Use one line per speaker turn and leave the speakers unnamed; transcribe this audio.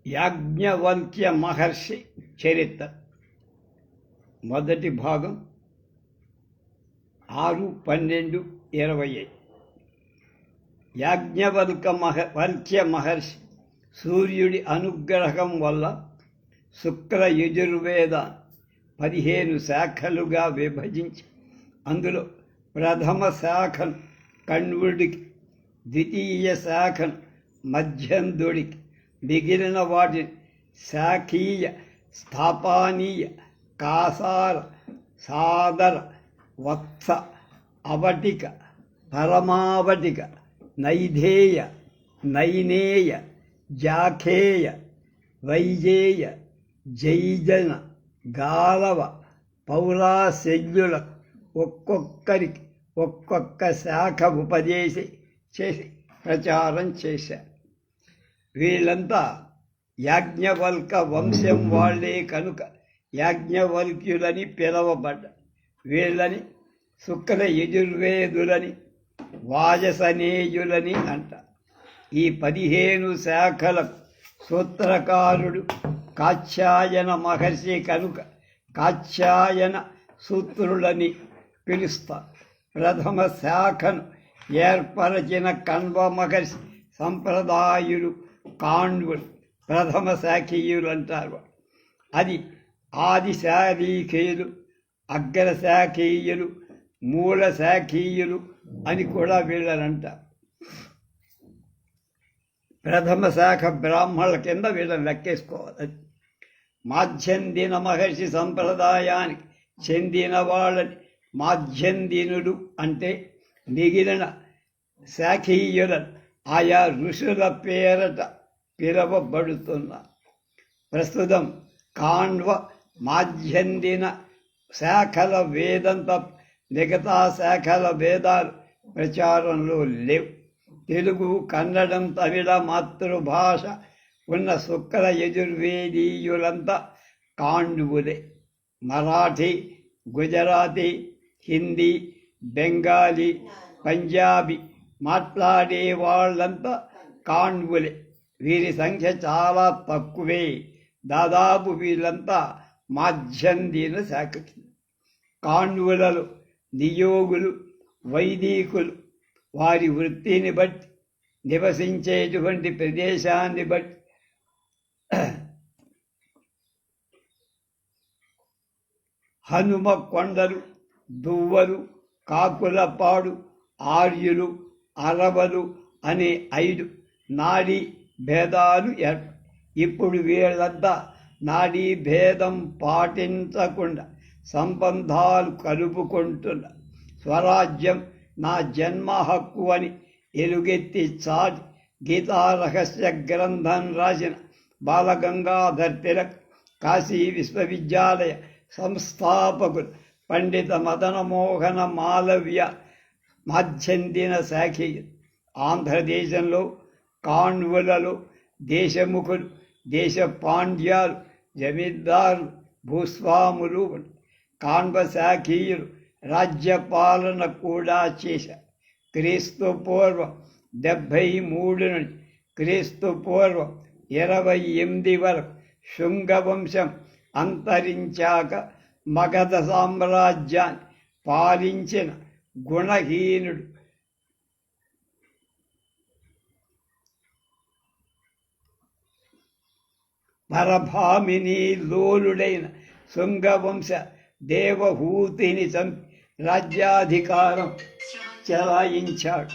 యాజ్ఞవల్క్య మహర్షి చరిత్ర మొదటి భాగం 6-12-25. యాజ్ఞవల్క్య మహర్షి సూర్యుడి అనుగ్రహం వల్ల శుక్ల యజుర్వేద 15 శాఖలుగా విభజించి అందులో ప్రథమ శాఖను కణ్వుడికి, ద్వితీయ శాఖను మధ్యంధుడికి, మిగిలిన వాటిని శాఖీయ, స్థాపానీయ, కాసార, సాదర, వత్స, అవటిక, పరమావటిక, నైధేయ, నైనేయ, జాఖేయ, వైజేయ, జైజన, గాలవ, పౌరాశల్యుల ఒక్కొక్కరికి ఒక్కొక్క శాఖ చేసి ప్రచారం చేశారు. వీళ్ళంతా యాజ్ఞవల్క వంశం వాళ్లే కనుక యాజ్ఞవల్క్యులని పిలవబడ్డారు. వీళ్ళని శుక్ల యజుర్వేదులని, వాజసనేయులని అంటారు. ఈ 15 శాఖలకు సూత్రకారుడు కాత్యాయన మహర్షి కనుక కాత్యాయన సూత్రులని పిలుస్తారు. ప్రథమ శాఖను ఏర్పరచిన కణ్వ మహర్షి సంప్రదాయులు కాండ్వులు ప్రథమ శాఖీయులు అంటారు. అది ఆది శాఖీయులు, అగ్రశాఖీయులు, మూల శాఖీయులు అని కూడా వీళ్ళనంటారు. ప్రథమ శాఖ బ్రాహ్మణుల కింద వీళ్ళని లెక్కేసుకోవాలి. మాధ్యందిన మహర్షి సంప్రదాయానికి చెందిన వాళ్ళని మాధ్యందినుడు అంటే మిగిలిన శాఖీయులను ఆయా ఋషుల పేరట పిలవబడుతున్నారు. ప్రస్తుతం కాండ్వ, మాధ్యందిన శాఖల వేదం తప్ప మిగతా శాఖల వేదాలు ప్రచారంలో లేవు. తెలుగు, కన్నడం, తమిళ మాతృభాష ఉన్న శుక్ల యజుర్వేదీయులంతా కాండ్వులే. మరాఠీ, గుజరాతీ, హిందీ, బెంగాలీ, పంజాబీ మాట్లాడే వాళ్ళంతా కాండ్వులే. వీరి సంఖ్య చాలా తక్కువే. దాదాపు వీళ్ళంతా మాధ్యందిన శాఖకి. కాండ్వులలో నియోగులు, వైదికులు వారి వృత్తిని బట్టి, నివసించేటువంటి ప్రదేశాన్ని బట్టి హనుమ కొండలు, దువ్వలు, కాకులపాడు, ఆర్యులు, అరవలు అనే 5 నాడీ భేదాలు ఇప్పుడు వీళ్ళంతా నాడీ భేదం పాటించకుండా సంబంధాలు కలుపుకుంటున్న స్వరాజ్యం నా జన్మ హక్కు అని ఎలుగెత్తి చాటి గీతారహస్య గ్రంథం రాసిన బాలగంగాధర్ తిలక్, కాశీ విశ్వవిద్యాలయ సంస్థాపకులు పండిత మదనమోహన మాలవ్య మాధ్యందిన శాఖీయులు. ఆంధ్రదేశంలో కాండ్వులలో దేశముఖులు, దేశ పాండ్యాలు, జమీందారులు, భూస్వాములు, కాండ్వ శాఖీయులు రాజ్యపాలన కూడా చేశారు. క్రీస్తు పూర్వం 73 నుండి క్రీస్తు పూర్వం 28 వరకు శుంగవంశం అంతరించాక మగధ సామ్రాజ్యాన్ని పాలించిన గుణహీనుడు పరభామిని లోలుడైన శుంగవంశ దేవహూతిని చంపి రాజ్యాధికారం చెలాయించాడు.